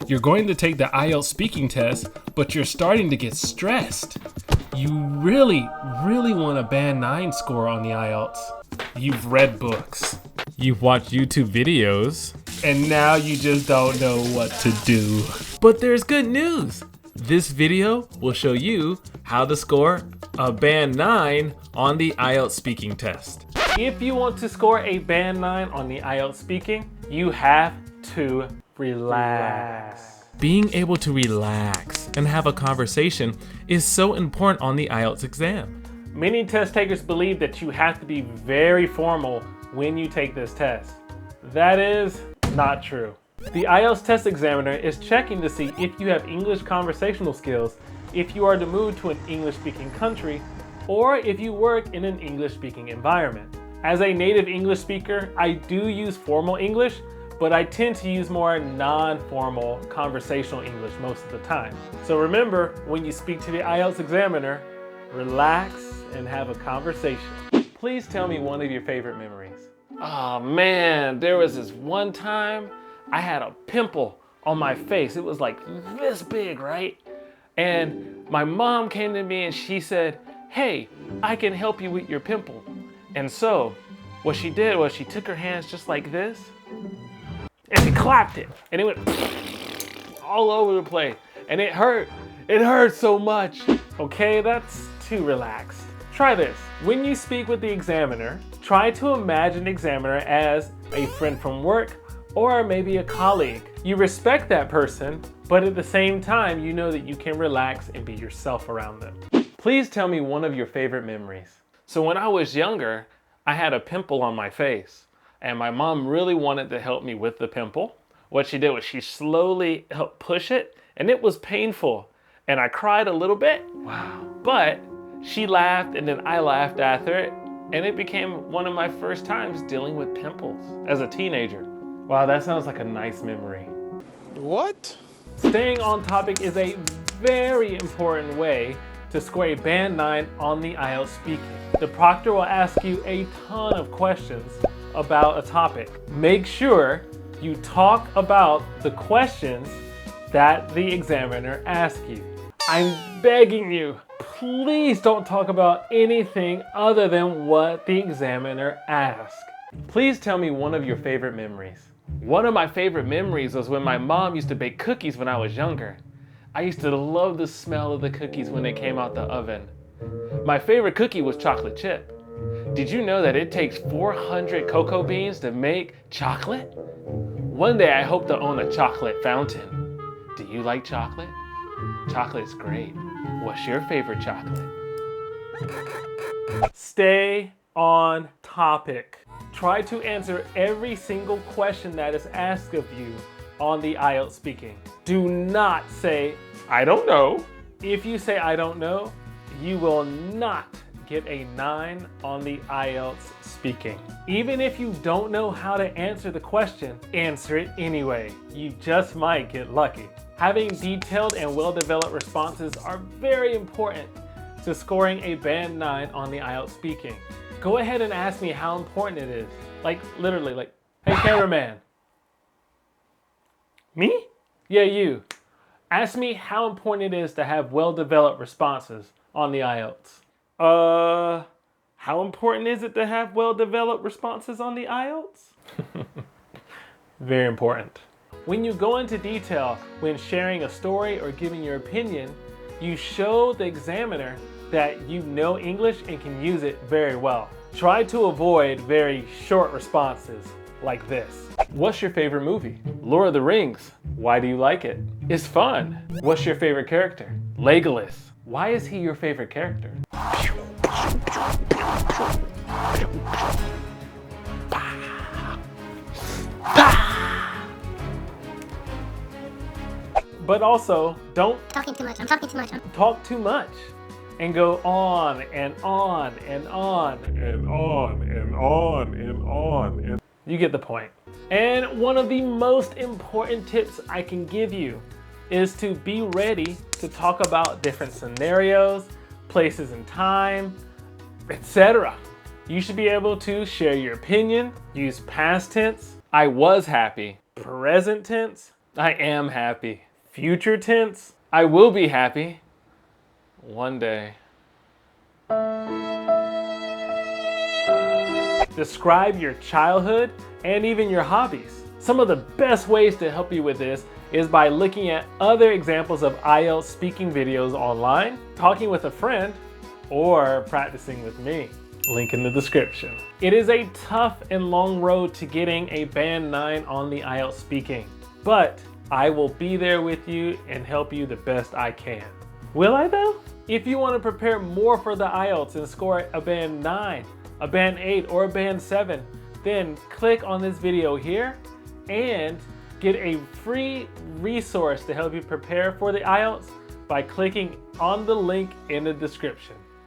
You're going to take the IELTS speaking test, but you're starting to get stressed. You really want a band 9 score on the IELTS. You've read books. You've watched YouTube videos. And now you just don't know what to do. But there's good news. This video will show you how to score a band 9 on the IELTS speaking test. If you want to score a band 9 on the IELTS speaking, you have to relax. Being able to relax and have a conversation is so important on the IELTS exam. Many test takers believe that you have to be very formal when you take this test. That is not true. The IELTS test examiner is checking to see if you have English conversational skills, if you are to move to an English-speaking country, or if you work in an English-speaking environment. As a native English speaker, I do use formal English, but I tend to use more non-formal conversational English most of the time. So remember, when you speak to the IELTS examiner, relax and have a conversation. Please tell me one of your favorite memories. Oh man, there was this one time I had a pimple on my face. It was like this big, right? And my mom came to me and she said, "Hey, I can help you with your pimple." And so what she did was she took her hands just like this and she clapped it and it went all over the place and it hurt. It hurt so much. Okay, that's too relaxed. Try this. When you speak with the examiner, try to imagine the examiner as a friend from work or maybe a colleague. You respect that person, but at the same time, you know that you can relax and be yourself around them. Please tell me one of your favorite memories. So when I was younger, I had a pimple on my face and my mom really wanted to help me with the pimple. What she did was she slowly helped push it and it was painful and I cried a little bit. Wow. But she laughed and then I laughed after it and it became one of my first times dealing with pimples as a teenager. Wow, that sounds like a nice memory. What? Staying on topic is a very important way to score a band 9 on the IELTS speaking. The proctor will ask you a ton of questions about a topic. Make sure you talk about the questions that the examiner asks you. I'm begging you, please don't talk about anything other than what the examiner asks. Please tell me one of your favorite memories. One of my favorite memories was when my mom used to bake cookies when I was younger. I used to love the smell of the cookies when they came out the oven. My favorite cookie was chocolate chip. Did you know that it takes 400 cocoa beans to make chocolate? One day I hope to own a chocolate fountain. Do you like chocolate? Chocolate's great. What's your favorite chocolate? Stay on topic. Try to answer every single question that is asked of you on the IELTS speaking. Do not say, "I don't know." If you say, "I don't know," you will not get a 9 on the IELTS speaking. Even if you don't know how to answer the question, answer it anyway. You just might get lucky. Having detailed and well-developed responses are very important to scoring a band 9 on the IELTS speaking. Go ahead and ask me how important it is. Like literally, like, "Hey cameraman." Me? Yeah, you. Ask me how important it is to have well-developed responses on the IELTS. How important is it to have well-developed responses on the IELTS? Very important. When you go into detail when sharing a story or giving your opinion, you show the examiner that you know English and can use it very well. Try to avoid very short responses like this. What's your favorite movie? Lord of the Rings. Why do you like it? It's fun. What's your favorite character? Legolas. Why is he your favorite character? But also, don't Talking too much. I'm talking too much. talk too much and go on and on and on and on and on and on. And you get the point. And one of the most important tips I can give you is to be ready to talk about different scenarios, places and time, etc. You should be able to share your opinion, use past tense, I was happy, present tense, I am happy. Future tense, I will be happy one day. Describe your childhood and even your hobbies. Some of the best ways to help you with this is by looking at other examples of IELTS speaking videos online, talking with a friend, or practicing with me. Link in the description. It is a tough and long road to getting a band 9 on the IELTS speaking, but I will be there with you and help you the best I can. Will I though? If you want to prepare more for the IELTS and score a band 9, a band 8, or a band 7, then click on this video here and get a free resource to help you prepare for the IELTS by clicking on the link in the description.